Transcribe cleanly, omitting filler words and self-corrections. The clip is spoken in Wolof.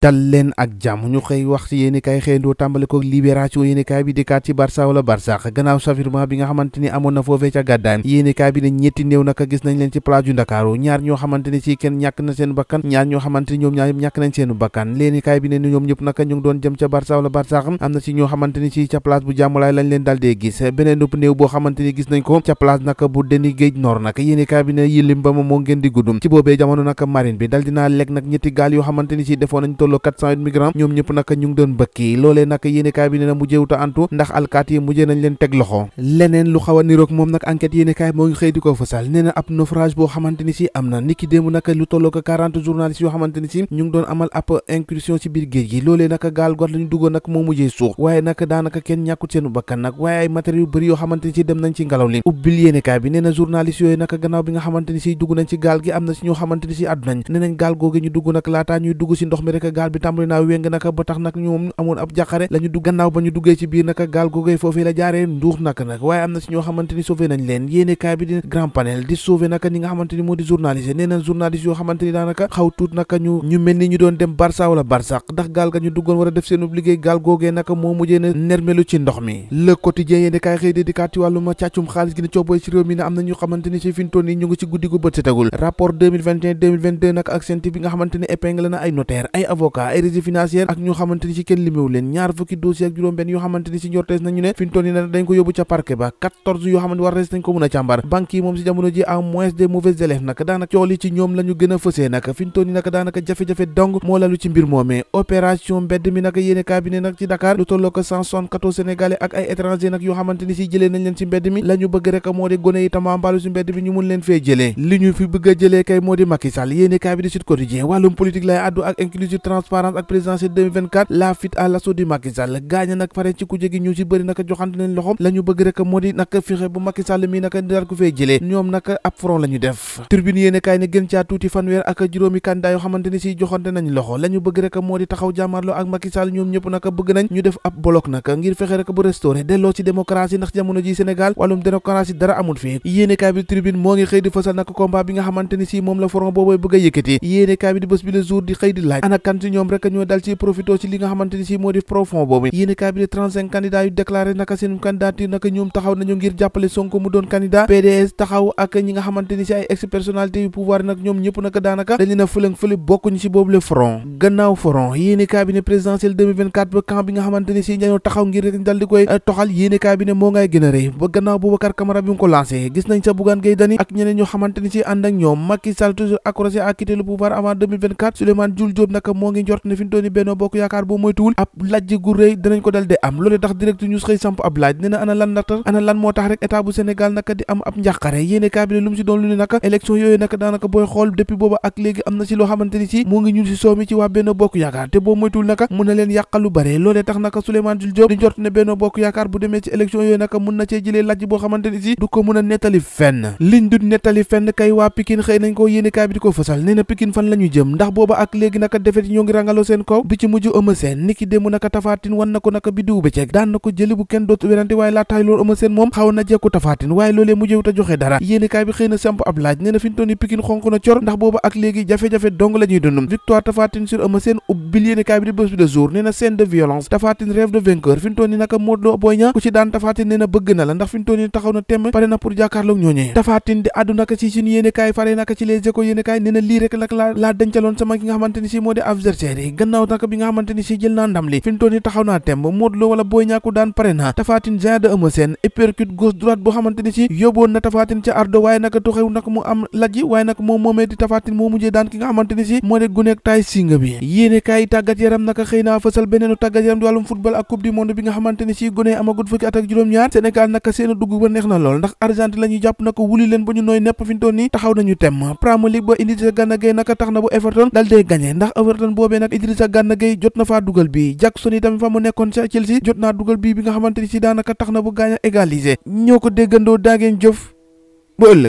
dal leen ak jàmm ñu xëy wax ci yéenekaay xëyandoo tàmbale ko libération yéenekaay bi dikkaat ci Barça wala Barsax gannaaw chavirement bi nga xamante ni amoon na foofee ca gàddaay yéenekaay bi ne ñetti néew naka gis nañ leen ci plage yu Ndakaaru ñaar ñoo xamante ni ci kenn ñàkk na seen bakkan ñaar ñoo xamante ni ñoom ñaar ñàkk nañ seen bakkan yéenekaay bi ne ñoom ñëpp naka ñu ngi doon jëm ca Barça wala Barsax am na ci ñoo xamante ni ci ca place bu jàmmalaay lañ leen dal dee gis beneen nëpp néew boo xamante ni gis nañ ko ca place naka bu Deni Géej Nord nag yéenekaay bi ne yëlim ba moo ngeen di guddum ci boobee jamono naka marine bi dal dinaa lekk nag ñetti gaal yoo xamante ni ci defoon nañ tolloo 408 migrants ñoom ñëpp naka ñu ngi doon bëkki loolee naka yéenekaay bi nee na mujjewuta antu ndax alkaat yi mujjee nañ leen teg loxo leneen lu xaw a niroog moom nag enquête yéenekaay moo ngi xëy di ko fësal nee na ab naufrage boo xamante ni si am na niki démb naka lu tolloo ko 40 journalistes yoo xamante ni si ñu ngi doon amal ab incursion ci biir géej gi loolee naka gaal got lañu duggoon nag moo mujjee suux waaye naka daanaka kenn ñàkkut seenu bakkan nag waaye ay matériel yu bëri yoo xamante ni si dem nañ ci ngelaw li ubbil yéenekaay bi nee na journalistes yooyu naka gannaaw bi nga xamante ni si dugg nañ ci gaal gi am na si ñoo xamante ni si àddu nañ nee nañ gaal googu ñu dugg nag laataa ñuy dugg si ndox mi rek gaal bi tàmbali naa wéng naka ba tax nag ñoom amoon ab jàqare la ñu dugg gannaaw ba ñu duggee ci biir naka gaal googee foofee la jaaree nduux naka nag waaye am na si ñoo xamante ni sauvé nañ leen yéenekaay bi di grand panel di sauvé naka ñi nga xamante ni moo di journaliste nee na journaliste yoo xamante ni daanaka xaw tuut naka ñu mel ni ñu doon dem Barça wala Barsax ndax gaal ga ñu duggoon war a def seen liggéey gaal googee naka moo mujjee na nermelu ci ndox mi le quotidien yéenekaay xëy di dikkaat ci wàllum càccum xaalis gi ne coobooy ci réew mi ne am na ñu xamante ni ci fintoon yi ñu ngi ci guddi gu bët setagul rapport 2021-2022 nag ak senti bi nga xamante ni épingle na ay notaire ay avocat ay régie financière ak ñu xamante ni ci kenn liméwu leen ñaar fukki dossier ak juróom benn yoo xamante ni si njortees nañu ne fintoon yi ne dañ ko yóbbu ca parquet ba 14 yoo xamante war res nañ ko mën a càmbar banque yi moom si jamono ji en moins des mauvais élèves nag daanaka cool yi ci ñoom la ñu gën a fësee nag fintoon yi nag daanaka jafe-jafe dong moo lalu ci mbir moomee opération mbedd mi nag yéenekaay bi ne nag ci Dakar lu tolloo ko 174 sénégalais ak ay étrangers nag yoo xamante ni si jëlee nañ leen si mbedd mi la ñu bëgg rek moo di gone yi tamambaalu si mbedd mi ñu mun leen fee jëlee li ñu fi bëgg a jëlee kay moo di Macky Sall yéenekaay bi di Sud Quotidien wàllum politique lay addu ak inclusive transparence ak présidentielle 2024 la fit à l'assaut di Macky Sall gaaña nag fare ci kujje gi ñu si bëri naka joxante nañ loxom la ñu bëgg rek moo di naka fexe bu Macky Sall mi naka daal ko fee jëlee ñoom naka ab front la ñu def Tribune yéenekaay ne gën caa tuuti fanweer ak juróomi candidat yoo xamante ni si joxante nañ loxo la ñu bëgg rek moo di taxaw jàmmarloo ak Macky Sall ñoom ñëpp naka bëgg nañ ñu def ab bloc naka ngir fexe rek bu restauré delloo ci démocratie ndax jamono ji Sénégal wàllum démocratie dara amul fii yéenekaay bi Tribune moo ngi xëy di fësal naka combat bi nga xamante ni si moom la front boobu bëgg a yëkkati yéenekaay bi di bés bi le jour di xëy di laaj ana kan ci ñoom rek ñoo dal ci profito ci li nga xamante ni si moo di profond boobu yéenekaay bi di 35 candidats yu déclaré naka seen candidature naka ñoom taxaw nañu ngir jàppale Sonko mu doon candidat PDS taxaw ak ñi nga xamante ni si ay ex personnalité yu pouvoir nag ñoom ñëpp naka daanaka dañ leen a fële bokkuñu ci boobu le front gannaaw front yéenekaay bi ne présidentielle 2024 ba camp bi nga xamante ni si ñoo taxaw ngir rek dal di koy toxal yéenekaay bi ne moo ngay gën a rëy ba gannaaw Boubacar Camara bi mu ko lancé gis nañ sa Bougane Gueye Dany ak ñeneen ñoo xamante ni si ànd ak ñoom Macky Sall toujours accroché à quitter le pouvoir avant 2024 Souleymane Jules Diop naka moo ngi njort ne fi mu toll nii Benno Bokk Yaakaar boo moytuwul ab lajj gu rëy danañ ko dal de am loolu tax direct news xëy samp ab laaj nee na ana lan moo tax rek état bu Sénégal naka di am ab njàqare yéenekaay bi ne lu mu si doon lu ne naka élection yooyu naka daanaka booy xool depuis booba ak léegi am na si loo xamante ni si moo ngi ñuul si soow mi ci waa Benno Bokk Yaakaar te boo moytuwul naka mun na leen yàqal lu bare loolee tax naka Souleymane Jules Diop di njort ne Benno Bokk Yaakaar bu demee ci élection yooyu naka mun na cee jëlee lajj boo xamante ni si du ko mun a nettali fenn liñ du nettali fenn kay waa Pikine xëy nañ ko yéenekaay bi di ko fësal nee na Pikine fan la ñu jëm ndax booba ak léegi naka defet yi ñoo ngi rangaloo seen kaw bi ci mujj Eumeu Sène niki démb naka Tapha Tine wan na ko naka biddiwu bëccëg daan na ko jëli bu kenn dootu werante waaye laataay loolu Eumeu Sène moom xaw na jekku Tapha Tine waaye loolee mujjewut a joxe dara yéenekaay bi xëy na samp ab laaj nee na fi ñu toll nii Pikine xonk na cor ndax booba ak léegi jafe-jafe dong la ñuy dund victoire Tapha Tine sur Eumeu Sène ubbil yéenekaay bi di bés bi de jour nee na scène de violence Tapha Tine rêve de vainqueur fi ñu toll nii naka Modou Lo Boy Niang ku ci daan Tapha Tine nee na bëgg na la ndax fi ñu toll nii taxaw na temm pare na pour jàkkaarloog ñooñee Tapha Tine di àddu naka ci suñu yéenekaay fare naka ci les échos yéenekaay nee na lii rek nag laa dencaloon sama ki nga xamante ni si moo di adversaire yi gannaaw naka bi nga xamante ni si jël naa ndam li fi mu toll nii taxaw naa temb Modou Lo wala Boy Niang ku daan pare na Tapha Tine géant de Eumeu Sène uppercut gauche droite boo xamante ni si yóbboon na Tapha Tine ca ardo waaye naka tuxew naka mu am lajji waaye naka moom moomee di Tapha Tine moo mujjee daan ki nga xamante ni si moo di guneeg taay singa bi yéenekaay tàggat yaram naka xëy naa fësal beneenu tàggat yaram di wàllum football ak coupe du monde bi nga xamante ni si gune amagut fukki at ak juróom-ñaar Sénégal naka seen dugg ba neex na lool ndax Argentine la ñuy jàpp naka wuli leen ba ñu nooy nepp fi ñu toll nii taxaw nañu tem Premier League ba Idrissa Gana Gueye naka tax na bu Everton dal dee gagné ndax Everton boobee nag Idrissa Gana Gueye jot na faa dugal bi Jackson itam fa mu nekkoon ca Chelsea jot naa dugal bi nga xamante ni si daanaka tax na bu gaañ a égaliser ñoo ko déggandoo daageen jëf ba ëllëg